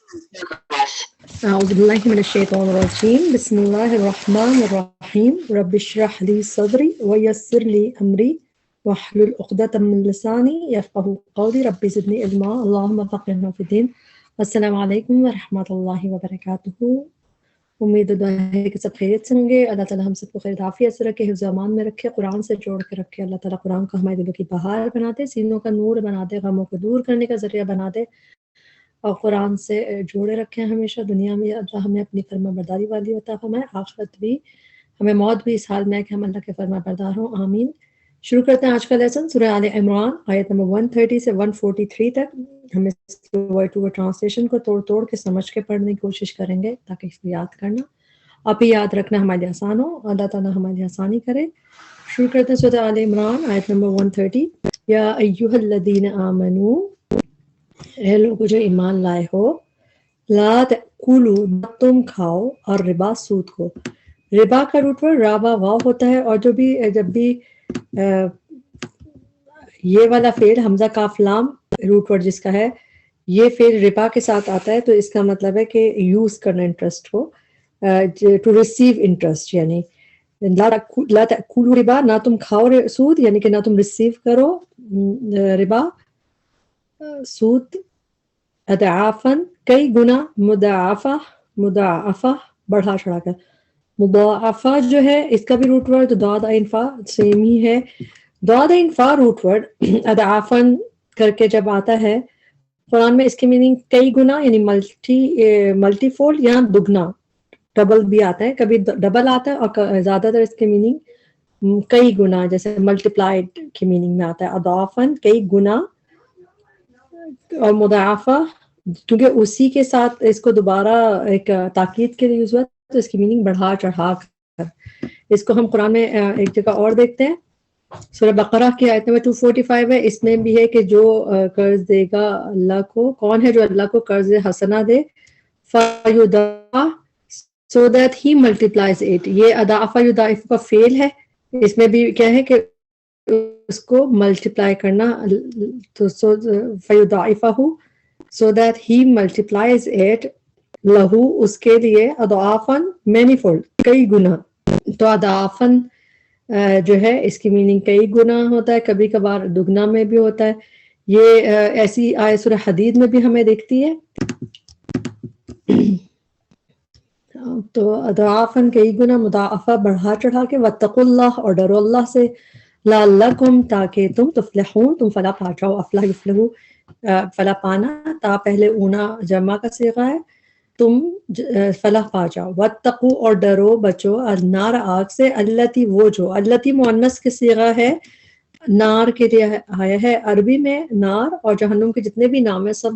أعوذ بالله من الشيطان الرجيم بسم الله الرحمن الرحيم رب اشرح لي صدري ويسر لي أمري واحلل عقدة من لساني يفقهوا قولي رب زدني علما اللهم فقهنا في الدين السلام علیکم ورحمۃ اللہ وبرکاتہ۔ امید ہے کہ سب خیریت سے ہوں گے۔ اللہ تعالیٰ ہم سب کو خیر عافیت سے رکھے، حفظ و امان میں رکھے، قرآن سے جوڑ کے رکھے۔ اللہ تعالیٰ قرآن کو ہمارے دلوں کی بہار بنا دے، سینوں کا نور بنا دے، غموں کو دور کرنے کا ذریعہ بنا دے، اور قرآن سے جوڑے رکھیں ہمیشہ۔ دنیا میں اللہ ہمیں اپنی فرما برداری والی عطا فرمائے، آخرت بھی ہمیں موت بھی اس حال میں ہے کہ ہم اللہ کے فرما بردار ہوں، آمین۔ شروع کرتے ہیں آج کا لیسن سورہ آل عمران آیت نمبر 130 سے 143 تک۔ ہم اس کے ورڈ ٹو ورڈ ٹرانسلیشن کو توڑ توڑ کے سمجھ کے پڑھنے کی کوشش کریں گے تاکہ اس کو یاد کرنا آپ ہی یاد رکھنا ہمارے لیے آسان ہو، اللہ تعالیٰ ہمارے لیے آسانی کرے۔ شروع کرتے ہیں سورہ آل عمران آیت نمبر 130۔ یا ایھا الذین آمنو، اے لوگ جو ایمان لائے ہو، لا تأکلوا، نہ تم کھاؤ، اور ربا سود کو۔ ربا کا روٹ ورڈ رابا واو ہوتا ہے، اور جب بھی یہ والا فعل حمزہ کاف لام روٹ ورڈ جس کا ہے، یہ فعل ربا کے ساتھ آتا ہے تو اس کا مطلب ہے کہ یوز کرنا انٹرسٹ کو، ٹو ریسیو انٹرسٹ، یعنی لا تأکلوا ربا، نہ تم کھاؤ سود، یعنی کہ نہ تم ریسیو کرو ربا سود، اضعافاً کئی گنا، مضاعفہ بڑھا چڑھا کر۔ مضاعفہ جو ہے اس کا بھی روٹ ورڈ ضاد عین فا سیم ہی ہے۔ ضاد عین فا روٹ ورڈ اضعافاً کر کے جب آتا ہے قرآن میں، اس کی میننگ کئی گنا یعنی ملٹی فولڈ یا دگنا، ڈبل بھی آتا ہے، کبھی ڈبل آتا ہے، اور زیادہ تر اس کی میننگ کئی گنا، جیسے ملٹی پلائڈ کی میننگ میں آتا ہے اضعافاً کئی گنا، اور مضاعفہ کیونکہ اسی کے ساتھ اس کو دوبارہ ایک تاکید کے لیے یوز ہوا تو اس کی میننگ بڑھا چڑھا کر۔ اس کو ہم قرآن میں ایک جگہ اور دیکھتے ہیں، سورہ بقرہ کی آیت نمبر 245 ہے، اس میں بھی ہے کہ جو قرض دے گا اللہ کو، کون ہے جو اللہ کو قرض حسنہ دے، فَيُضَاعَفْ so that he multiplies it۔ یہ اضعف یضاعف کا فعل ہے، اس میں بھی کیا ہے کہ اس کو ملٹیپلائی کرنا، تو فَيُضَاعِفَهُ so that he multiplies it لہو اس کے لیے، اضعافاً مینی فولڈ کئی گنا۔ تو اضعافاً جو ہے اس کی میننگ کئی گنا ہوتا ہے، کبھی کبھار دگنا میں بھی ہوتا ہے۔ یہ ایسی آیت سورہ حدید میں بھی ہمیں دیکھتی ہے۔ تو اضعافاً کئی گنا، مضاعفہ بڑھا چڑھا کے، واتقوا اللہ اور ڈرو اللہ سے، لعلکم تاکہ تم، تفلحون تم فلاح پا جاؤ، افلاح یفلحو فلاح پانا، تا پہلے اونا جمع کا صیغہ ہے، تم فلاح پا جاؤ۔ واتقوا اور ڈرو بچو، النار آگ سے، التی وہ جو، التی مؤنث کے صیغہ ہے، نار کے لیے آیا ہے عربی میں نار، اور جہنم کے جتنے بھی نام ہیں سب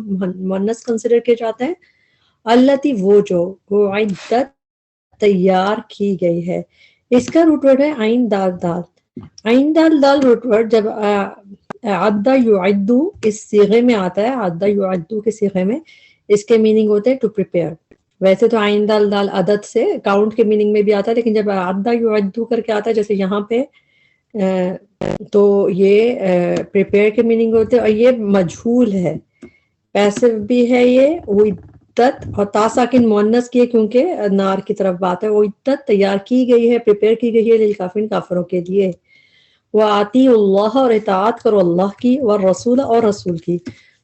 مؤنث کنسیڈر کیے جاتے ہیں۔ التی وہ جو، اعدت تیار کی گئی ہے، اس کا روٹ ورڈ ہے عین دال دال۔ عین دال دال روٹ ورڈ جب اعد یعد اس صیغے میں آتا ہے، اعد یعد کے صیغے میں، اس کے میننگ ہوتے ہیں ٹو پریپیئر۔ ویسے تو عین دال دال عدد سے کاؤنٹ کے میننگ میں بھی آتا ہے، لیکن جب اعد یعد کر کے آتا ہے جیسے یہاں پہ، تو یہ پریپیئر کے میننگ ہوتے ہیں، اور یہ مجہول ہے، پیسو بھی ہے یہ، اعدت، اور تا ساکن مؤنث کی ہے کیونکہ نار کی طرف بات ہے، اعدت تیار کی گئی ہے، پریپیئر کی گئی ہے، للکافرین کافروں کے لیے۔ وَأَطِیعُوا اللَّهَ اور اطاعت کرو اللہ کی، والرسول اور رسول کی۔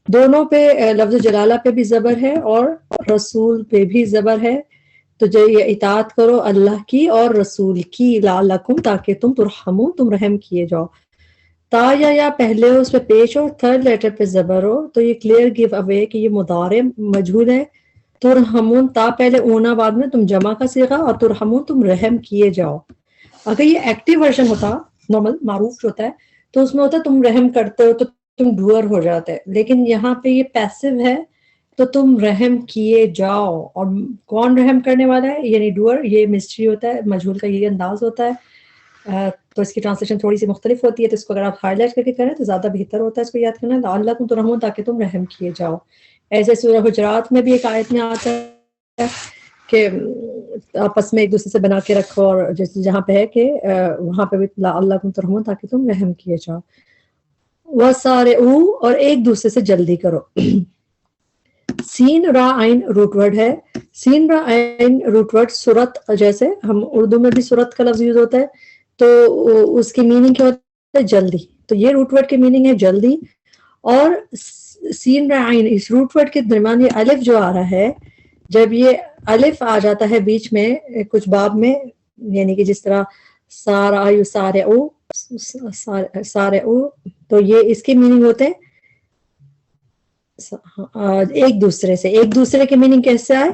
دونوں پہ لفظ جلالہ پہ بھی زبر ہے اور رسول پہ بھی زبر ہے، تو جو یہ اطاعت کرو اللہ کی اور رسول کی، لعلکم تاکہ تم، ترحمون تم رحم کیے جاؤ۔ تا یا پہلے اس پہ پیش ہو، تھرڈ لیٹر پہ زبر ہو، تو یہ کلیئر گیو اوے کہ یہ مضارع مجہول ہے۔ ترحمون تا پہلے اونا بعد میں، تم جمع کا صیغہ، اور ترحمون تم رحم کیے جاؤ۔ اگر یہ ایکٹیو ورژن ہوتا، نارمل معروف جو ہوتا ہے، تو اس میں ہوتا تم رحم کرتے ہو تو تم ڈوئر ہو جاتے، لیکن یہاں پہ یہ پیسو ہے تو تم رحم کیے جاؤ۔ اور کون رحم کرنے والا ہے یعنی ڈوئر، یہ مسٹری ہوتا ہے، مجہول کا یہ انداز ہوتا ہے، تو اس کی ٹرانسلیشن تھوڑی سی مختلف ہوتی ہے، تو اس کو اگر آپ ہائی لائٹ کر کے کریں تو زیادہ بہتر ہوتا ہے اس کو یاد کرنا، لعلکم ترحمون تاکہ تم رحم کیے جاؤ۔ ایسے سورہ حجرات میں بھی ایک آیت میں آتا ہے کہ آپس میں ایک دوسرے سے بنا کے رکھو، اور جیسے جہاں پہ ہے کہ وہاں پہ بھی لعلکم ترحمون تاکہ تم رحم کیے جاؤ۔ وَسَارِعُوا اور ایک دوسرے سے جلدی کرو۔ سین را عین روٹ ورڈ ہے. سین را عین روٹ ورڈ سورت، جیسے ہم اردو میں بھی سورت کا لفظ یوز ہوتا ہے تو اس کی میننگ کیا ہوتا ہے؟ جلدی. تو یہ روٹ ورڈ کی میننگ ہے جلدی. اور سین را عین، اس روٹ ورڈ کے درمیان یہ الف جو آ رہا ہے، جب یہ الف آ جاتا ہے بیچ میں کچھ باب میں، یعنی کہ جس طرح سارا یسارعو سارعو، تو یہ اس کی میننگ ہوتے ہیں ایک دوسرے سے. ایک دوسرے کی میننگ کیسے آئے؟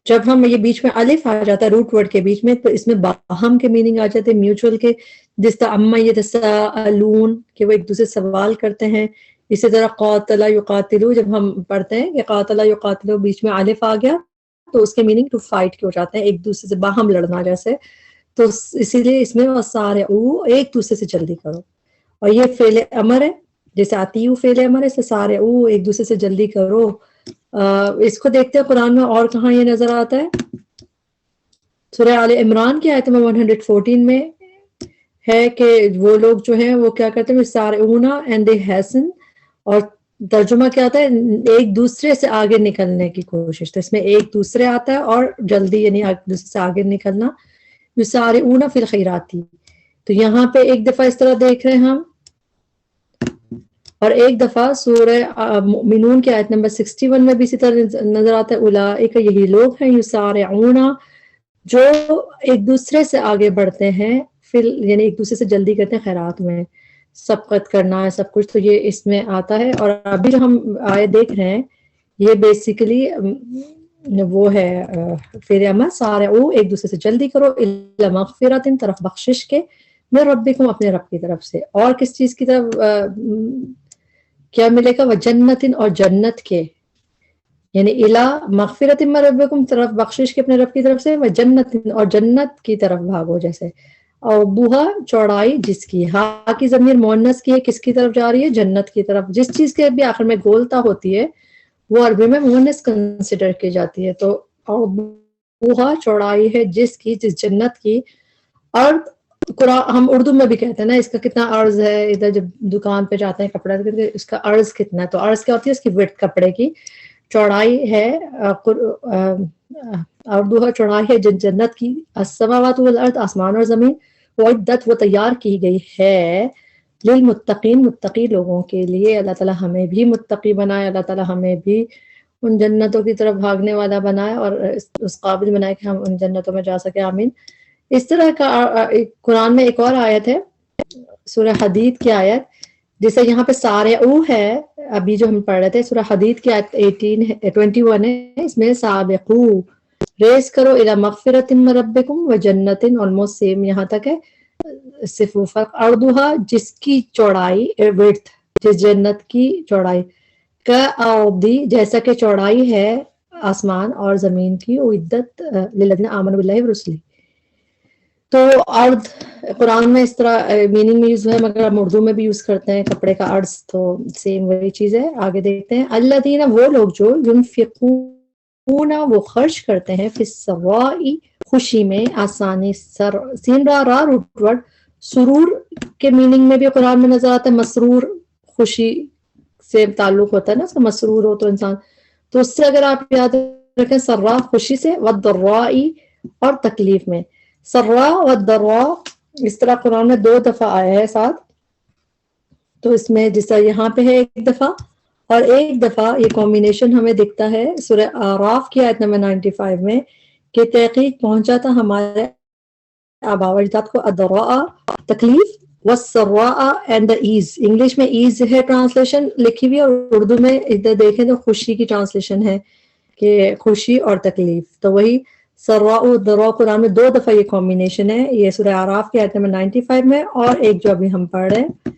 جب ہم یہ بیچ میں الف آ جاتا ہے روٹ ورڈ کے بیچ میں، تو اس میں باہم کے میننگ آ جاتے ہیں، میوچول کے، جس طرح اما یتساءلون کہ وہ ایک دوسرے سے سوال کرتے ہیں. اسی طرح قاتل یقاتلو، جب ہم پڑھتے ہیں کہ قاتل یقاتلو بیچ میں الف آ گیا تو اس کے میننگ ٹو فائٹ کے ہو جاتے ہیں، ایک دوسرے سے باہم لڑنا جیسے. تو اسی لیے اس میں وسارعو، ایک دوسرے سے جلدی کرو. اور یہ فعل امر ہے، جیسے آتیو فعل امر ہے، سارعو ایک دوسرے سے جلدی کرو. اس کو دیکھتے ہیں قرآن میں اور کہاں یہ نظر آتا ہے. سورہ آل عمران کی آیت نمبر 114 میں ہے کہ وہ لوگ جو ہیں وہ کیا کرتے ہیں، سارعونا اینڈ دے ہیسن، اور ترجمہ کیا آتا ہے؟ ایک دوسرے سے آگے نکلنے کی کوشش. تو اس میں ایک دوسرے آتا ہے اور جلدی، یعنی ایک دوسرے سے آگے نکلنا. یسارعون فی الخیرات. تو یہاں پہ ایک دفعہ اس طرح دیکھ رہے ہیں ہم، اور ایک دفعہ سورہ مؤمنون کی آیت نمبر 61 میں بھی اسی طرح نظر آتا ہے، اولئک، یہی لوگ ہیں، یسارعون جو ایک دوسرے سے آگے بڑھتے ہیں، یعنی ایک دوسرے سے جلدی کرتے ہیں خیرات میں، سبقت کرنا ہے سب کچھ. تو یہ اس میں آتا ہے. اور ابھی جو ہم آیت دیکھ رہے ہیں یہ بیسیکلی وہ ہے فعل امر سارعو، ایک دوسرے سے جلدی کرو، الی مغفرۃ، طرف بخشش کے، من ربکم، اپنے رب کی طرف سے. اور کس چیز کی طرف کیا ملے گا؟ وجنت، اور جنت کے، یعنی الی مغفرۃ من ربکم، طرف بخشش کے اپنے رب کی طرف سے، وجنت، اور جنت کی طرف بھاگو جیسے. اور بوہا، چوڑائی جس کی، ہا کی ضمیر مؤنث کی ہے، کس کی طرف جا رہی ہے؟ جنت کی طرف. جس چیز کے بھی آخر میں گولتا ہوتی ہے وہ عربی میں مؤنث کنسیڈر کی جاتی ہے. تو اور بوہا چوڑائی ہے جس کی، جس جنت کی. اور قرآن ہم اردو میں بھی کہتے ہیں نا اس کا کتنا عرض ہے، ادھر جب دکان پہ جاتے ہیں کپڑا اس کا عرض کتنا ہے، تو عرض کیا ہوتی ہے؟ اس کی وڈتھ کپڑے کی. چوڑائی ہے اردو چوڑائی ہے جنت کی. السماوات والارض، آسمان اور زمین. وعدت، وہ تیار کی گئی ہے، للمتقین، متقی لوگوں کے لیے. اللہ تعالیٰ ہمیں بھی متقی بنائے، اللہ تعالیٰ ہمیں بھی ان جنتوں کی طرف بھاگنے والا بنائے اور اس قابل بنائے کہ ہم ان جنتوں میں جا سکیں. آمین. اس طرح کا قرآن میں ایک اور آیت ہے سورہ حدید کی آیت، جیسے یہاں پہ سارعو ہے ابھی جو ہم پڑھ رہے تھے، سورہ حدید کی آیت 21 ہے، اس میں سابقو، ریس کرو، الی مغفرۃ من ربکم وجنت، آلموسٹ سیم یہاں تک ہے. صرف وہ فرق، اردوہا جس کی چوڑائی، وڈتھ، جس جنت کی چوڑائی، کا آبدی، جیسا کہ چوڑائی ہے آسمان اور زمین کی، عدت للذین آمنوا باللہ ورسلہ. تو ارض قرآن میں اس طرح میننگ میں یوز ہے، مگر ہم اردو میں بھی یوز کرتے ہیں کپڑے کا عرض، تو سیم وہی چیز ہے. آگے دیکھتے ہیں، الذین، وہ لوگ جو، ینفقون، وہ خرچ کرتے ہیں، فی السراء، خوشی میں، آسانی، سین را را روٹ ورڈ سرور کے میننگ میں بھی قرآن میں نظر آتا ہے. مسرور، خوشی سے تعلق ہوتا ہے نا، اس کا مسرور ہو تو انسان. تو اس سے اگر آپ یاد رکھیں، سرا خوشی سے، والضراء، اور تکلیف میں. سرا والضراء اس طرح قرآن میں 2 دفعہ آیا ہے ساتھ. تو اس میں جس طرح یہاں پہ ہے 1 دفعہ، اور 1 دفعہ یہ کمبینیشن ہمیں دکھتا ہے سورہ اعراف کی آیت نمبر 95 میں، کہ تحقیق پہنچا تھا ہمارے آباء و اجداد کو، الضراء، تکلیف، والسراء، اینڈ دا ایز. انگلش میں ایز ہے ٹرانسلیشن لکھی ہوئی، اور اردو میں ادھر دیکھیں تو خوشی کی ٹرانسلیشن ہے کہ خوشی اور تکلیف. تو وہی سراء و ضراء قرآن میں 2 دفعہ یہ کمبینیشن ہے. یہ سورہ اعراف کی آیت نمبر 95 میں، اور ایک جو ابھی ہم پڑھ رہے ہیں،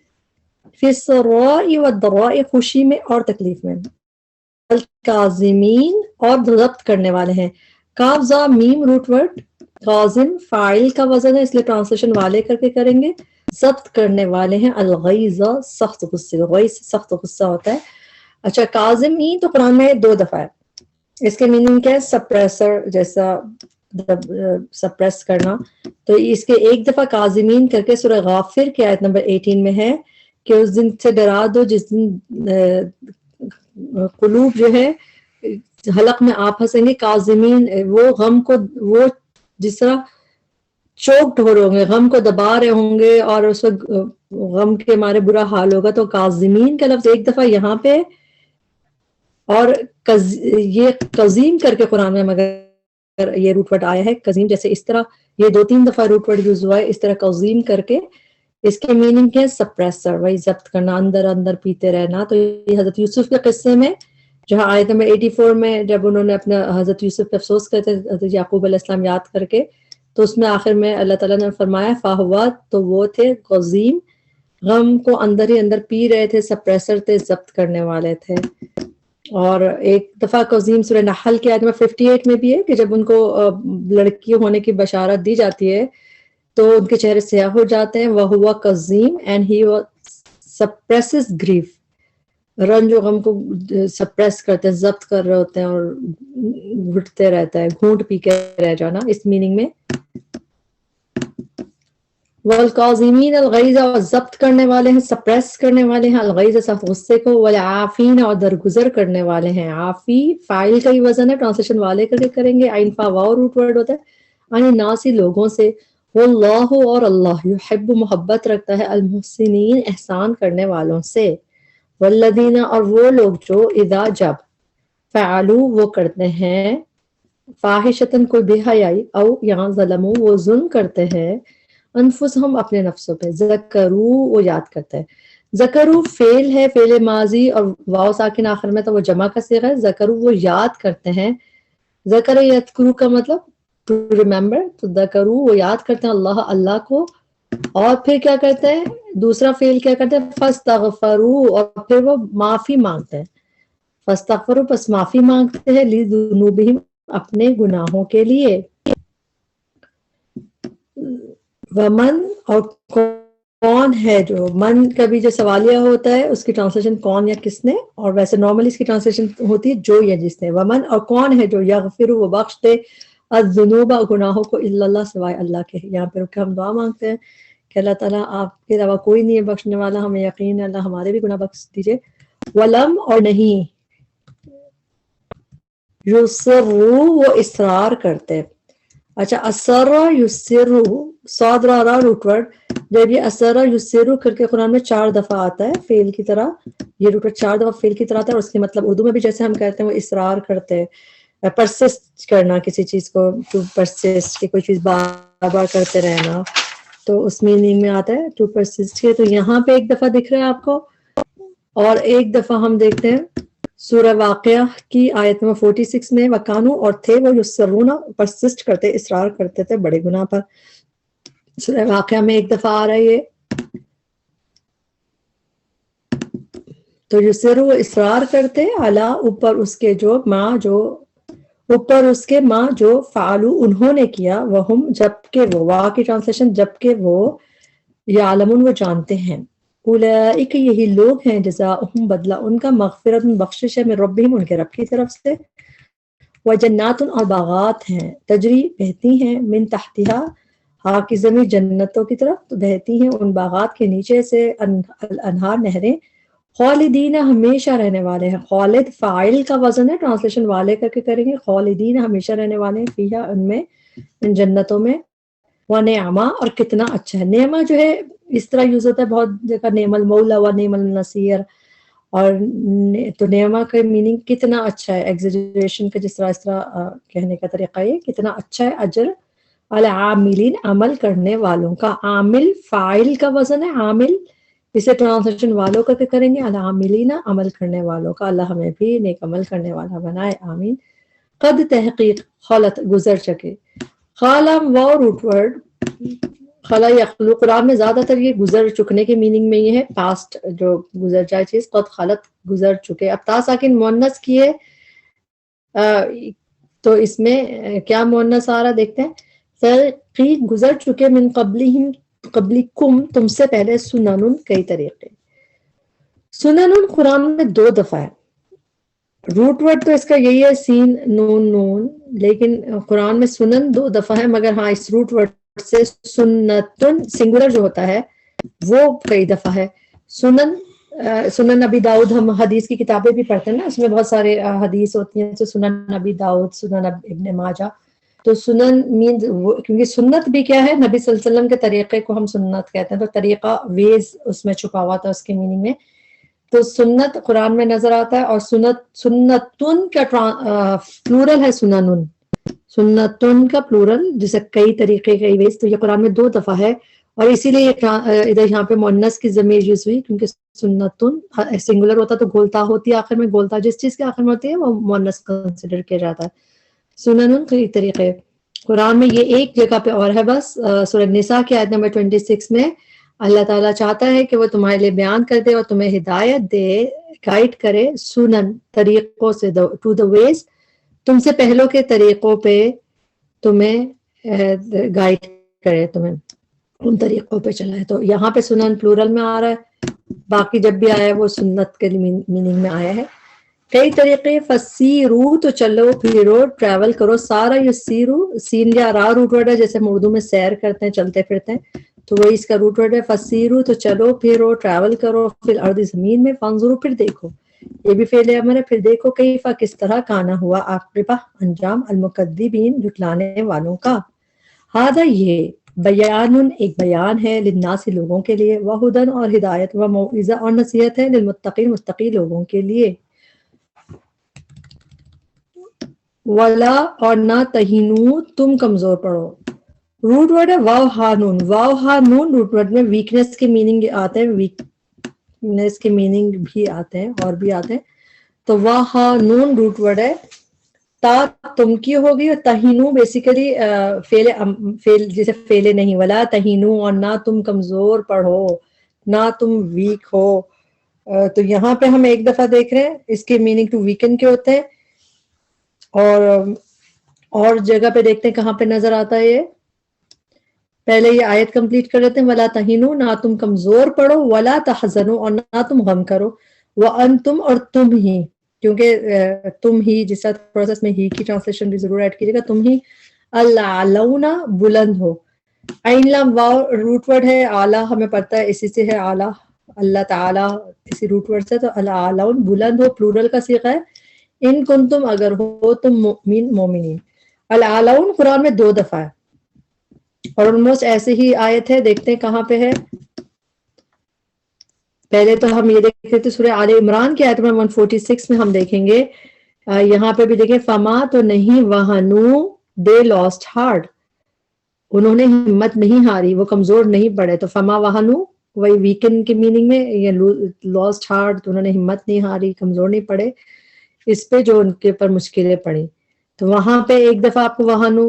فی السراء والضراء، خوشی میں اور تکلیف میں. الکاظمین، اور ضبط کرنے والے ہیں. کاف زا میم روٹ ورڈ، کاظم فاعل کا وزن ہے اس لیے ٹرانسلیشن والے کر کے کریں گے. ضبط کرنے والے ہیں، الغیظ، سخت غصے، غیظ سخت غصہ ہوتا ہے. اچھا، کاظمین تو قرآن میں 2 دفعہ ہے. اس کے میننگ کیا ہے؟ سپریسر، جیسا سپریس کرنا. تو اس کے 1 دفعہ کاظمین کر کے سورہ غافر کی آیت نمبر 18 میں ہے کہ اس دن سے ڈرا دو جس دن قلوب جو ہے حلق میں آپ ہنسیں گے، کاظمین وہ غم کو، وہ جس طرح چوکڈ ہو رہے ہوں گے، غم کو دبا رہے ہوں گے اور اس وقت غم کے مارے برا حال ہوگا، تو کاظمین کا لفظ ایک دفعہ یہاں پہ، اور یہ قزیم کر کے قرآن میں مگر یہ روٹ ورڈ آیا ہے، قزیم جیسے اس طرح یہ 2-3 دفعہ روٹ ورڈ یوز ہوا ہے، اس طرح قزیم کر کے اس کے میننگ کیا ہے؟ سپریسر، وہی ضبط کرنا، اندر اندر پیتے رہنا. تو یہ حضرت یوسف کے قصے میں جہاں آیت نمبر 84 میں جب انہوں نے اپنا حضرت یوسف پہ افسوس کرتے حضرت یعقوب علیہ السلام یاد کر کے، تو اس میں آخر میں اللہ تعالیٰ نے فرمایا فاہوا، تو وہ تھے قزیم، غم کو اندر ہی اندر پی رہے تھے، سپریسر تھے، ضبط کرنے والے تھے. اور ایک دفعہ قزیم سورہ نحل کی آیت نمبر 58 میں بھی ہے کہ جب ان کو لڑکی ہونے کی بشارت دی جاتی ہے تو ان کے چہرے سیاہ ہو جاتے ہیں، وَهُوَ قزیم اینڈ ہی suppresses grief، رنج و غم کو سپریس کرتے ہیں، ضبط کر رہے ہوتے ہیں اور گھٹتے رہتا ہے، گھونٹ پی کے رہ جانا اس میننگ میں. وَالْقَاظِمِينَ الْغَيْظَ، اور ضبط کرنے والے ہیں، سپریس کرنے والے ہیں، الغیظ سخت غصے کو، وَالْعَافِينَ اور درگزر کرنے والے ہیں. عافی فاعل کا ہی وزن ہے، ٹرانسلیشن والے کر کے کریں گے، عین فا واو روٹ ورڈ ہوتا ہے. عن الناس لوگوں سے، واللہ اور اللہ یحب محبت رکھتا ہے المحسنین احسان کرنے والوں سے. والذین اور وہ لوگ جو اذا جب فعلوا وہ کرتے ہیں فاحشتن کوئی بے حیائی، او یہاں ظلموا وہ ظلم کرتے ہیں انفسہم اپنے نفسوں پہ، ذکروا وہ یاد کرتے ہیں. ذکروا فعل ہے، فعل ماضی اور واو ساکن آخر میں، تو وہ جمع کا صیغہ ہے. ذکروا وہ یاد کرتے ہیں، ذکر یذکروا کا مطلب ٹو ریممبر، تو ذکروا وہ یاد کرتے ہیں اللہ اللہ کو، اور پھر کیا کرتے ہیں، دوسرا فعل کیا کرتے ہیں، فاستغفروا اور پھر وہ معافی مانگتے ہیں. فاستغفروا پس معافی مانگتے ہیں، لذنوبہم اپنے گناہوں کے لیے. ومن اور کون ہے جو، من کبھی جو سوالیہ ہوتا ہے اس کی ٹرانسلیشن کون یا کس نے، اور ویسے نارملی اس کی ٹرانسلیشن ہوتی ہے جو یا جس نے. ومن اور کون ہے جو یغفر وہ بخش دے الذنوب گناہوں کو الا اللہ سوائے اللہ کے. یہاں پہ رک کے ہم دعا مانگتے ہیں کہ اللہ تعالیٰ آپ کے علاوہ کوئی نہیں ہے بخشنے والا، ہمیں یقین ہے اللہ ہمارے بھی گناہ بخش دیجئے. ولم اور نہیں، یسروا وہ اصرار کرتے. اچھا اسر یسر، صاد را را روٹ ورڈ، جب یہ اسر یسر کر کے قرآن میں 4 دفعہ آتا ہے فعل کی طرح، یہ روٹ ورڈ 4 دفعہ فعل کی طرح آتا ہے، اور اس کے مطلب اردو میں بھی جیسے ہم کہتے ہیں وہ اصرار کرتے، پرسسٹ کرنا کسی چیز کو، ٹو پرسسٹ کہ کوئی چیز بار بار کرتے رہنا، تو اس میننگ میں آتا ہے ٹو پرسسٹ کے. تو یہاں پہ ایک دفعہ دکھ رہا ہے آپ کو، اور ایک دفعہ ہم دیکھتے ہیں سورہ واقعہ کی آیت نمبر 46 میں، وکانو اور تھے وہ یسرون پرسسٹ کرتے، اصرار کرتے تھے بڑے گناہ پر. سورہ واقعہ میں ایک دفعہ آ رہا ہے یہ، تو یسرو اصرار کرتے علی اوپر اس کے جو ماں جو اوپر اس کے ماں جو فعلو انہوں نے کیا، وہم جبکہ وہ، وا کی ٹرانسلیشن جبکہ وہ، یعلمون وہ جانتے ہیں. اولئک یہی لوگ ہیں جزاؤہم بدلہ ان کا، مغفرت بخشش ہے من ربہم ان کے رب کی طرف سے، وجنات اور باغات ہیں، تجری بہتی ہیں، من تحتہا ہا کی زمین جنتوں کی طرف، تو بہتی ہیں ان باغات کے نیچے سے انہار نہریں، خالدین ہمیشہ رہنے والے ہیں. خالد فاعل کا وزن ہے، ٹرانسلیشن والے کر کے کریں گے، خالدین ہمیشہ رہنے والے ہیں، فیہا ان میں، ان جنتوں میں. ونعما اور کتنا اچھا ہے. نعمہ جو ہے اس طرح یوز ہوتا ہے بہت جگہ، نعم المولا و نعم النصیر، اور تو نعمہ کا میننگ کتنا اچھا ہے، ایگزیجریشن کا جس طرح اس طرح کہنے کا طریقہ یہ کتنا اچھا ہے. اجر العاملین عمل کرنے والوں کا، عامل فاعل کا وزن ہے، عامل اسے ٹرانسلیشن والوں کر کے کریں گے، العاملین عمل کرنے والوں کا. اللہ ہمیں بھی نیک عمل کرنے والا بنائے، آمین. قد تحقیق خلط گزر چکے، خالا و روٹ ورڈ، خلا یخلو قرآن میں زیادہ تر یہ گزر چکنے کے میننگ میں یہ ہے، پاسٹ جو گزر جائے چیز، قد خلط گزر چکے. اب تا ساکن مؤنث کیے تو اس میں کیا مؤنث آ رہا دیکھتے ہیں، فی گزر چکے، من قبلہم قبلکم تم سے پہلے، سنن کئی طریقے. سنن قرآن میں 2 دفعہ ہے، روٹ ورڈ تو اس کا یہی ہے سین نون نون، لیکن قرآن میں سنن 2 دفعہ ہے، مگر ہاں اس روٹ ورڈ سے سنتن سنگولر جو ہوتا ہے وہ کئی دفعہ ہے. سنن سنن نبی داؤد، ہم حدیث کی کتابیں بھی پڑھتے ہیں نا، اس میں بہت سارے حدیث ہوتی ہیں، جیسے سنن نبی داؤد، سنن ابن ماجہ. تو سنن مینز کیونکہ سنت بھی کیا ہے، نبی صلی اللہ علیہ وسلم کے طریقے کو ہم سنت کہتے ہیں، تو طریقہ ویز اس میں چھپا ہوا تھا اس کے میننگ میں. تو سنت قرآن میں نظر آتا ہے، اور سنتن کا پلورل ہے سننن، سنتن کا پلورل جسے کئی طریقے کئی ویز، تو یہ قرآن میں 2 دفعہ ہے. اور اسی لیے ادھر یہاں پہ مؤنث کی ضمیر یوز ہوئی، کیونکہ سنتن سنگولر ہوتا تو گولتا ہوتی ہے آخر میں، گولتا جس چیز کے آخر میں ہوتی ہے وہ مؤنث کنسیڈر کیا جاتا ہے. سنن کئی طریقے. قرآن میں یہ ایک جگہ پہ اور ہے بس، سورہ النساء کی آیت نمبر 26 میں اللہ تعالیٰ چاہتا ہے کہ وہ تمہارے لیے بیان کر دے اور تمہیں ہدایت دے، گائیڈ کرے، سنن طریقوں سے، ٹو دا ویز، تم سے پہلوں کے طریقوں پہ تمہیں گائیڈ کرے، تمہیں ان طریقوں پہ چلائے. تو یہاں پہ سنن پلورل میں آ رہا ہے، باقی جب بھی آیا ہے وہ سنت کے میننگ میں آیا ہے. کئی طریقے. فسیرو تو چلو پھرو، ٹریول کرو. سارا یسیرو، سین یا را روٹ ورڈ ہے، جیسے ہم اردو میں سیر کرتے ہیں، چلتے پھرتے ہیں، تو وہی اس کا روٹ ورڈ ہے. فسیرو تو چلو پھرو، ٹریول کرو، پھر ارض زمین میں. فانظرو پھر دیکھو، یہ بھی فعل امر ہے، پھر دیکھو. کیفا کس طرح، کانا ہوا عاقبہ انجام، المکذبین جھٹلانے والوں کا. ہذا یہ بیان ایک بیان ہے، للناس لوگوں کے لیے، وہدن اور ہدایت، و موعظہ اور نصیحت ہے، للمتقین متقی لوگوں کے لیے. ولا اور نہ تہینو، تم کمزور پڑو. روٹ ورڈ ہے واو ہا نون. واو ہا نون روٹ ورڈ میں ویکنیس کے میننگ آتے ہیں، ویکنیس کے میننگ بھی آتے ہیں اور بھی آتے ہیں. تو وا ہا نون روٹ ورڈ ہے. تا تم کی ہوگی، اور تہینو بیسیکلی فیل جیسے فیلے نہیں، ولا تہینو، اور نہ تم کمزور پڑھو، نہ تم ویک ہو. تو یہاں پہ ہم ایک دفعہ دیکھ رہے ہیں اس کے میننگ ٹو ویکن کے ہوتے ہیں، اور جگہ پہ دیکھتے ہیں کہاں پہ نظر آتا ہے یہ. پہلے یہ آیت کمپلیٹ کر لیتے ہیں. ولا تہینو، نہ تم کمزور پڑو، ولا تحزنو، اور نہ تم غم کرو، وانتم، اور تم ہی، کیونکہ تم ہی جس طرح پروسیس میں ہی کی ٹرانسلیشن بھی ضرور ایڈ کیجیے گا، تم ہی الاعلون بلند ہو. عین لام واو روٹ ورڈ ہے، اعلیٰ ہمیں پتہ ہے اسی سے ہے اعلیٰ، اللہ تعالیٰ اسی روٹ ورڈ سے. تو الاعلون بلند ہو، پلورل کا صیغہ ہے. ان کنتم اگر ہو تم مؤمن مومنین. الاعلون قرآن میں 2 دفعہ ہے، اور آلموسٹ ایسے ہی آیت ہے. دیکھتے ہیں کہاں پہ ہے. پہلے تو ہم یہ دیکھ رہے تھے سورہ آل عمران کی آیت نمبر 146 میں، ہم دیکھیں گے یہاں پہ بھی دیکھیں. فما تو نہیں، وہنو دے لاسٹ ہارٹ، انہوں نے ہمت نہیں ہاری، وہ کمزور نہیں پڑے. تو فما وہنو وہی ویکن کے میننگ میں، یہ لاسٹ ہارٹ، تو انہوں نے ہمت نہیں ہاری، کمزور نہیں پڑے اس پہ جو ان کے اوپر مشکلیں پڑی. تو وہاں پہ ایک دفعہ آپ کو وہنو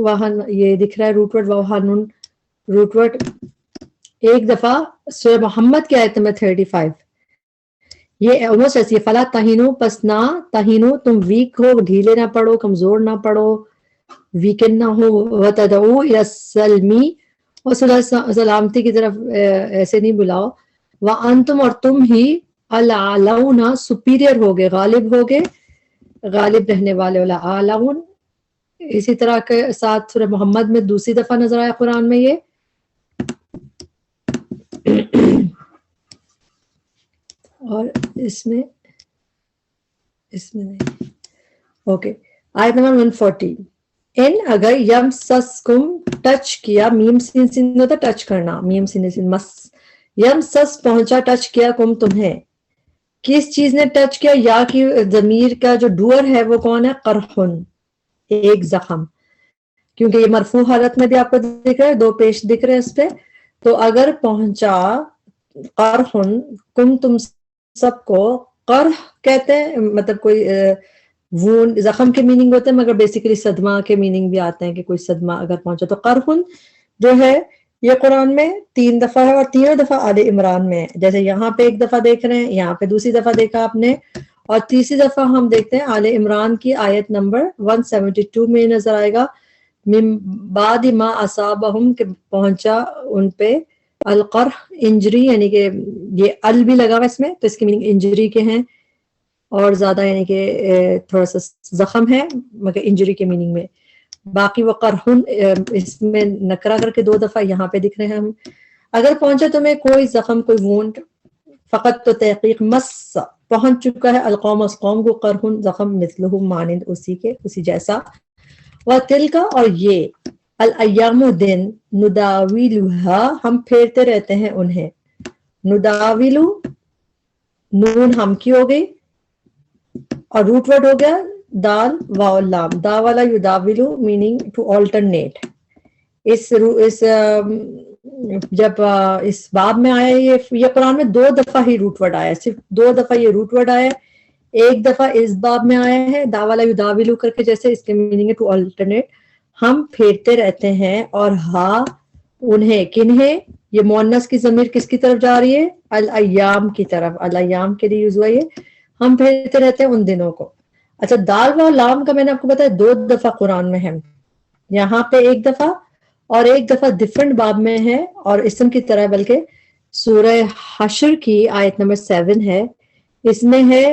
یہ دکھ رہا ہے روٹ ورڈ وہنون روٹ ورڈ ایک دفعہ سورہ محمد کی آیت نمبر 35. یہ almost ایسی ہے. فلا تہینو، پس نہ تہینو، تم ویک ہو، ڈھیلے نہ پڑو، کمزور نہ پڑو، ویکن نہ ہو. وتدعو الی السلم، اور سلامتی کی طرف ایسے نہیں بلاؤ. وانتم، اور تم ہی الاعلون سپیریئر ہوگے، غالب ہوگے، غالب رہنے والے. الاعلون اسی طرح کے ساتھ سورہ محمد میں دوسری دفعہ نظر آیا قرآن میں یہ. اور اس میں نہیں. اوکے، آیت نمبر 140. ان اگر یمسسکم، ٹچ کیا، میم سین سین ہوتا ٹچ کرنا، میم سین سین مس. یمسس پہنچا، ٹچ کیا، کم تمہیں، کس چیز نے ٹچ کیا؟ یا کی ضمیر کا جو ڈوئر ہے وہ کون ہے؟ قرحن، ایک زخم، کیونکہ یہ مرفوع حالت میں بھی آپ کو دکھ رہا ہے، 2 پیش دکھ رہے ہیں اس پہ. تو اگر پہنچا قرحن کم، تم سب کو. قرح کہتے ہیں مطلب کوئی وونڈ، زخم کے میننگ ہوتے ہیں، مگر بیسیکلی صدمہ کے میننگ بھی آتے ہیں کہ کوئی صدمہ اگر پہنچا. تو قرحن جو ہے یہ قرآن میں 3 دفعہ ہے، اور 3 دفعہ آل عمران میں ہے. جیسے یہاں پہ ایک دفعہ دیکھ رہے ہیں، یہاں پہ دوسری دفعہ دیکھا آپ نے، اور تیسری دفعہ ہم دیکھتے ہیں آل عمران کی آیت نمبر 172 میں نظر آئے گا. من بعد ما اصابہم، کہ پہنچا ان پہ، القرح انجری، یعنی کہ یہ ال بھی لگا ہوا اس میں، تو اس کی میننگ انجری کے ہیں، اور زیادہ یعنی کہ تھوڑا سا زخم ہے مگر انجری کے میننگ میں. باقی وہ قرحن اس میں نکرہ کر کے 2 دفعہ یہاں پہ دکھ رہے ہیں ہم. اگر پہنچے تمہیں کوئی زخم، کوئی وونڈ، فقط تو تحقیق مس پہنچ چکا ہے القوم اس قوم کو قرحن زخم مثلہ مانند اسی کے اسی جیسا و تل کا اور یہ الایام دن نداویلھا ہم پھیرتے رہتے ہیں انہیں نداویلو نون ہم کی ہو گئی اور روٹ ورڈ ہو گیا دال واو لام دا والا یداولو میننگ ٹو آلٹرنیٹ اس جب اس باب میں آیا یہ قرآن میں 2 دفعہ ہی روٹ ورڈ آیا صرف 2 دفعہ یہ روٹ ورڈ آیا ایک دفعہ اس باب میں آیا ہے دا والا یداولو کر کے جیسے اس کے میننگ ہے ٹو آلٹرنیٹ ہم پھیرتے رہتے ہیں اور ہاں انہیں کنہیں یہ مؤنث کی ضمیر کس کی طرف جا رہی ہے الایام کی طرف الایام کے لیے یوز ہوا یہ ہم پھیرتے رہتے ہیں ان دنوں کو اچھا دال و لام کا میں نے آپ کو بتایا 2 دفعہ قرآن میں ہے یہاں پہ ایک دفعہ اور ایک دفعہ ڈفرنٹ باب میں ہے اور اسم کی طرح بلکہ سورہ حشر کی آیت نمبر 7 ہے اس میں ہے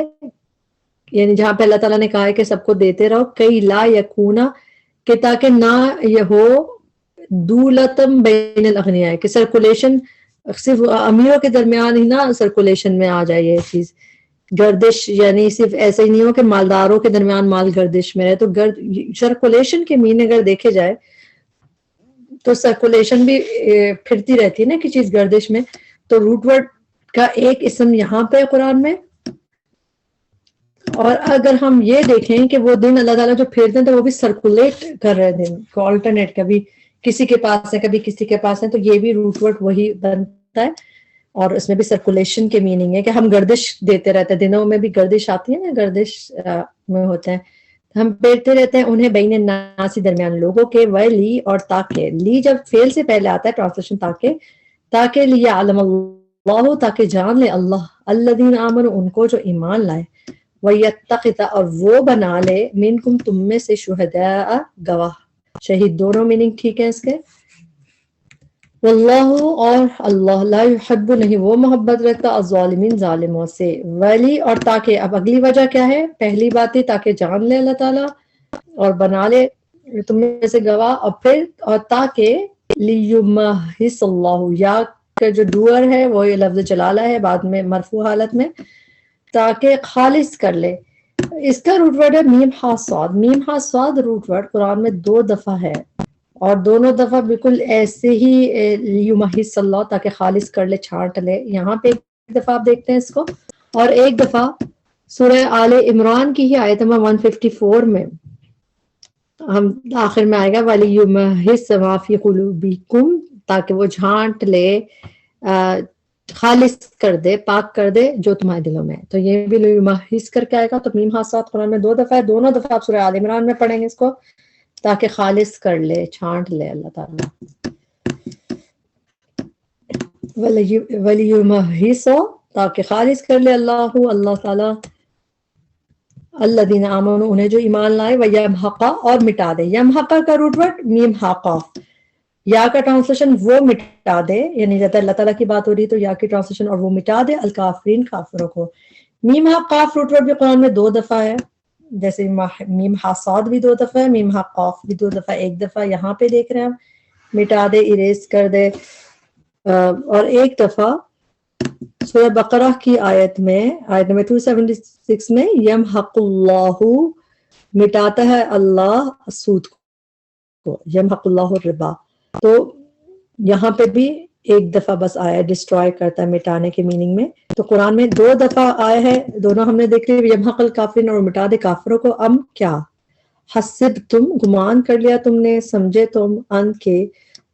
یعنی جہاں پہ اللہ تعالیٰ نے کہا ہے کہ سب کو دیتے رہو کئی لا یکونا کہ تاکہ نہ یہ ہو دولتم بین الاغنیاء کہ سرکولیشن صرف امیروں کے درمیان ہی نہ سرکولیشن میں آ جائے یہ چیز گردش یعنی صرف ایسے ہی نہیں ہو کہ مالداروں کے درمیان مال گردش میں رہے تو سرکولیشن کے معنی اگر دیکھے جائے تو سرکولیشن بھی پھرتی رہتی ہے نا کہ چیز گردش میں تو روٹ ورڈ کا ایک اسم یہاں پہ قرآن میں اور اگر ہم یہ دیکھیں کہ وہ دن اللہ تعالیٰ جو پھیرتے ہیں تو وہ بھی سرکولیٹ کر رہے دن کو آلٹرنیٹ کبھی کسی کے پاس ہے کبھی کسی کے پاس ہے تو یہ بھی روٹ ورڈ وہی بنتا ہے اور اس میں بھی سرکولیشن کے میننگ ہے کہ ہم گردش دیتے رہتے ہیں دنوں میں بھی گردش آتی ہے نا گردش میں ہوتا ہے ہم پھیرتے رہتے ہیں انہیں بین الناس درمیان لوگوں کے ولی اور تاکہ لی جب فعل سے پہلے آتا ہے ٹرانسلیشن تاکہ لیعلم اللہ تاکہ جان لے اللہ الذین آمنوا ان کو جو ایمان لائے وَيَتَّخِذَ اور وہ بنا لے منکم تم میں سے شہداء گواہ شہید دونوں میننگ ٹھیک ہے اس کے واللہ اور اللہ لا يحب نہیں وہ محبت رکھتا الظالمین ظالموں سے ولی اور تاکہ اب اگلی وجہ کیا ہے پہلی بات ہے تاکہ جان لے اللہ تعالیٰ اور بنا لے تم میں سے گواہ اور پھر اور تاکہ لیمحص اللہ یا کا جو ڈوئر ہے وہ یہ لفظ جلالہ ہے بعد میں مرفوع حالت میں تاکہ خالص کر لے اس کا روٹ ورڈ ہے میم ہا صاد روٹ ورڈ قرآن میں 2 دفعہ ہے اور دونوں دفعہ بالکل ایسے ہی یمحص اللہ تاکہ خالص کر لے چھانٹ لے یہاں پہ ایک دفعہ آپ دیکھتے ہیں اس کو اور ایک دفعہ سورہ آل عمران کی ہی آیت نمبر 154 میں ہم آخر میں آئے گا وَلِيُمَحِّصَ مَا فِي قُلُوبِكُمْ تاکہ وہ جھانٹ لے خالص کر دے پاک کر دے جو تمہارے دلوں میں تو یہ بھی لیمحص کر کے آئے گا تو میم ہا صاد قرآن میں 2 دفعہ ہے دونوں دفعہ آپ سورہ آل عمران میں پڑھیں گے اس کو تاکہ خالص کر لے چھانٹ لے اللہ تعالیٰ وَلِيُمَحِّصَ تاکہ خالص کر لے اللہ تعالیٰ الذین آمنوا انہیں جو ایمان لائے وَيَمْحَقَ اور مٹا دے یمحق کا روٹ ورڈ میم حاقا یا کا ٹرانسلیشن وہ مٹا دے یعنی جب اللہ تعالیٰ کی بات ہو رہی تو یا کی ٹرانسلیشن اور وہ مٹا دے الکافرین کافروں کو میم حا قاف روٹ ورڈ بھی قرآن میں 2 دفعہ ہے جیسے میم ہا صاد بھی 2 دفعہ ہے میم ہا قاف بھی 2 دفعہ ایک دفعہ یہاں پہ دیکھ رہے ہیں ہم مٹا دے اریز کر دے اور ایک دفعہ سورہ بقرہ کی آیت میں آیت نمبر 276 میں یمحق اللہ مٹاتا ہے اللہ سود کو یمحق اللہ الربا تو یہاں پہ بھی ایک دفعہ بس آیا ڈسٹروائے کرتا ہے مٹانے کے میننگ میں تو قرآن میں 2 دفعہ آیا ہے دونوں ہم نے دیکھ لی یمحق الکافرین اور مٹا دے کافروں کو کیا حسب تم گمان کر لیا تم نے سمجھے تم ان کے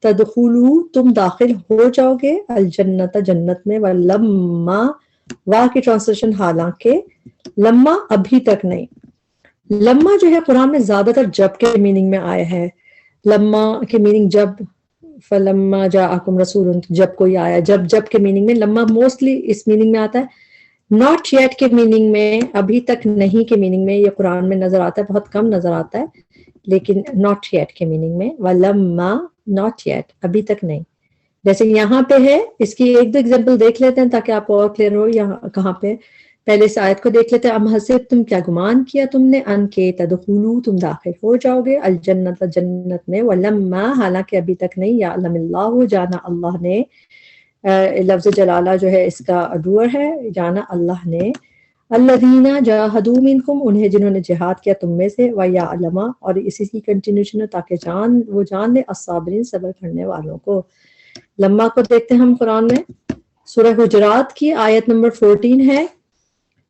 تدخلو تم داخل ہو جاؤ گے الجنت جنت میں ولما وا کی ٹرانسلیشن حالانکہ لما ابھی تک نہیں لما جو ہے قرآن میں زیادہ تر جب کے میننگ میں آیا ہے لما کے میننگ جب فلما جاءکم رسول جب کوئی آیا جب کے میننگ میں لما موسٹلی اس میننگ میں آتا ہے ناٹ یٹ کے میننگ میں ابھی تک نہیں کے میننگ میں یہ قرآن میں نظر آتا ہے بہت کم نظر آتا ہے لیکن ناٹ یٹ کے میننگ میں ولما ناٹ یٹ ابھی تک نہیں جیسے یہاں پہ ہے اس کی 1-2 ایگزامپل دیکھ لیتے ہیں تاکہ آپ کو اور کلیئر ہو یہاں کہاں پہ پہلے اس آیت کو دیکھ لیتے ہیں ام حسب تم کیا گمان کیا تم نے ان کے تدخلو تم داخل ہو جاؤ گے الجنت جنت میں ولما حالانکہ ابھی تک نہیں یعلم اللہ جانا اللہ نے لفظ جلالہ جو ہے اس کا ڈور ہے، جانا اللہ نے، الذین جاہدوا منکم، انہیں جنہوں نے جہاد کیا تم میں سے، ویعلم، اور اسی کی کنٹینیوشن ہے تاکہ وہ جان لے الصابرین، صبر کرنے والوں کو۔ لمحہ کو دیکھتے ہیں ہم قرآن میں، سورہ حجرات کی آیت نمبر 14 ہے۔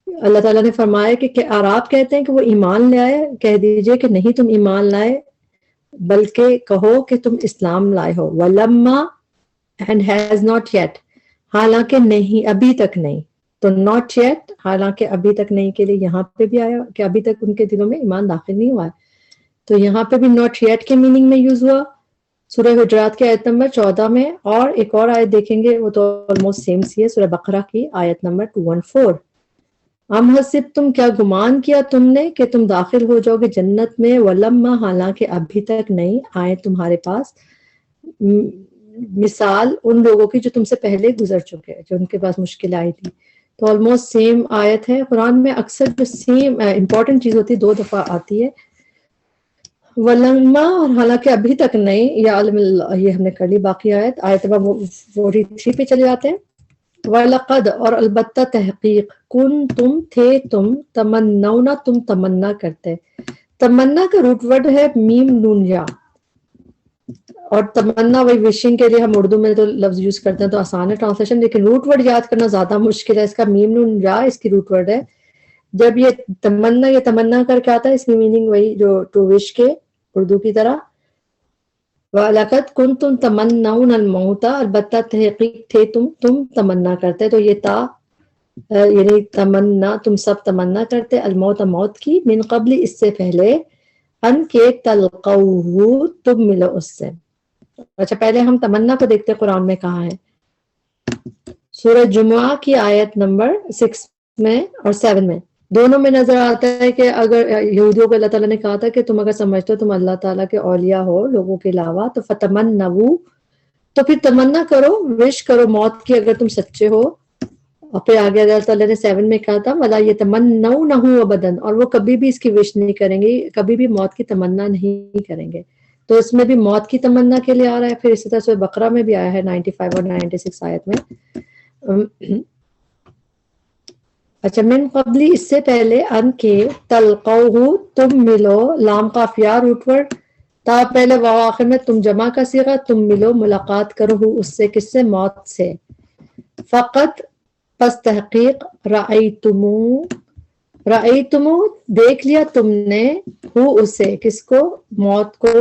اللہ تعالیٰ نے فرمایا کہ اعراب کہتے ہیں کہ وہ ایمان لے آئے، کہہ دیجئے کہ نہیں تم ایمان لائے بلکہ کہو کہ تم اسلام لائے ہو۔ وَلَمَّا and has not yet، حالانکہ نہیں، ابھی تک نہیں، تو not yet حالانکہ ابھی تک نہیں کے لیے یہاں پہ بھی آیا کہ ابھی تک ان کے دلوں میں ایمان داخل نہیں ہوا ہے، تو یہاں پہ بھی not yet کے میننگ میں یوز ہوا سورہ حجرات کے آیت نمبر 14 میں۔ اور ایک اور آیت دیکھیں گے وہ تو almost سیم سی ہے، سورہ بقرہ کی آیت نمبر 214۔ ام حسبتم، کیا گمان کیا تم نے کہ تم داخل ہو جاؤ گے جنت میں، ولما حالانکہ ابھی تک نہیں آئے تمہارے پاس مثال ان لوگوں کی جو تم سے پہلے گزر چکے، جو ان کے پاس مشکل آئی تھی۔ تو آلموسٹ سیم آیت ہے۔ قرآن میں اکثر جو سیم امپورٹنٹ چیز ہوتی ہے 2 دفعہ آتی ہے، ولما اور حالانکہ ابھی تک نہیں، یا علم اللہ، یہ ہم نے کر لی باقی آیت نمبر 43 پہ چلے جاتے ہیں۔ وَلَقَدْ، اور البتہ تحقیق، کن تم تھے تم، تمنون تم تمنا کرتے، تمنا کا روٹ ورڈ ہے میم نون یا، اور تمنا وہی وشنگ کے لیے ہم اردو میں تو لفظ یوز کرتے ہیں تو آسان ہے ٹرانسلیشن، لیکن روٹ ورڈ یاد کرنا زیادہ مشکل ہے۔ اس کا میم نون یا اس کی روٹ ورڈ ہے۔ جب یہ تمنا کر کے آتا ہے، اس کی میننگ وہی جو ٹو وش کے اردو کی طرح، وَلَقَدْ كُنْتُمْ تَمَنَّوْنَ الْمَوْتَ، البتہ تحقیق تھے تم تمنا کرتے، تو یہ تا یعنی تمنا، تم سب تمنا کرتے، الموت موت کی، من قبل اس سے پہلے، ان کے تلقوہ تم ملو اس سے۔ اچھا پہلے ہم تمنا کو دیکھتے قرآن میں کہاں ہے۔ سورہ جمعہ کی آیت نمبر 6 میں اور 7 میں، دونوں میں نظر آتا ہے کہ اگر یہودیوں کو اللہ تعالیٰ نے کہا تھا کہ تم اگر سمجھتے ہو تم اللہ تعالیٰ کے اولیاء ہو لوگوں کے علاوہ، تو فتمنوا، تو پھر تمنا کرو، وش کرو موت کی اگر تم سچے ہو۔ اور پھر آگے اللہ تعالیٰ نے 7 میں کہا تھا وَلَا يَتَمَنَّوْنَهُ أَبَدًا، اور وہ کبھی بھی اس کی وش نہیں کریں گے، کبھی بھی موت کی تمنا نہیں کریں گے۔ تو اس میں بھی موت کی تمنا کے لیے آ رہا ہے، پھر اسی طرح سورہ بقرہ میں بھی آیا ہے 95 اور 96 آیت میں۔ اچھا من قبلی، اس سے پہلے، ان کے تلقوہ تم ملو، لام قافیہ روٹ ورڈ، تا پہلے واو آخر میں، تم جمع کا صیغہ، تم ملو ملاقات کرو اس سے، کس سے؟ موت سے۔ فقط پس تحقیق، رأیتمو دیکھ لیا تم نے، ہو اسے، کس کو؟ موت کو،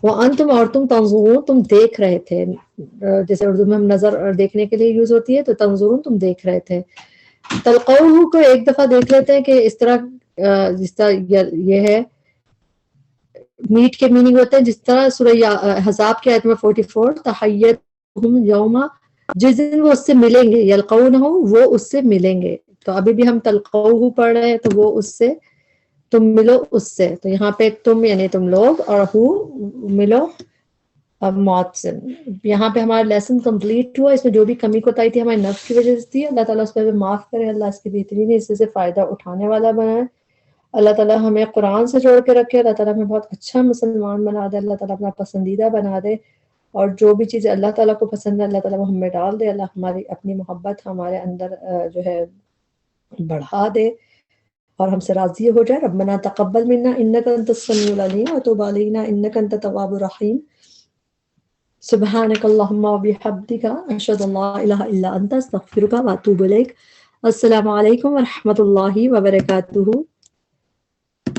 وانتم اور تم تنظرون تم دیکھ رہے تھے، جیسے اردو میں ہم نظر دیکھنے کے لیے یوز ہوتی ہے، تو تنظرون تم دیکھ رہے تھے۔ تلقوہ کو ایک دفعہ دیکھ لیتے ہیں کہ اس طرح جس طرح یہ ہے میٹ کے میننگ ہوتے ہیں، جس طرح سورہ احزاب کی آیت میں 44، تحیتہم یوما، جس دن وہ اس سے ملیں گے، یلقونہ وہ اس سے ملیں گے، تو ابھی بھی ہم تلقوہ پڑھ رہے ہیں، تو وہ اس سے، تم ملو اس سے، تو یہاں پہ تم یعنی تم لوگ، اور ہو ملو اب موت سے۔ یہاں پہ ہمارا لیسن کمپلیٹ ہوا۔ اس میں جو بھی کمی کوتاہی تھی ہمارے نفس کی وجہ سے تھی، اللہ تعالیٰ اس پہ معاف کرے، اللہ اس کی بہترین حصے سے فائدہ اٹھانے والا بنائے۔ اللہ تعالیٰ ہمیں قرآن سے جوڑ کے رکھے، اللہ تعالیٰ ہمیں بہت اچھا مسلمان بنا دے، اللہ تعالیٰ اپنا پسندیدہ بنا دے، اور جو بھی چیزیں اللہ تعالیٰ کو پسند ہے اللہ تعالیٰ وہ ہمیں ڈال دے، اللہ ہماری اپنی محبت ہمارے اندر جو ہے بڑھا دے اور ہم سے راضی ہو جائے۔ ربنا تقبل منا انک انت السمیع العلیم وتب علینا انک انت التواب الرحیم۔ سبحانک اللہم وبحمدک اشہد ان لا الہ الا انت استغفرک واتوب الیک۔ السلام علیکم ورحمۃ اللہ وبرکاتہ۔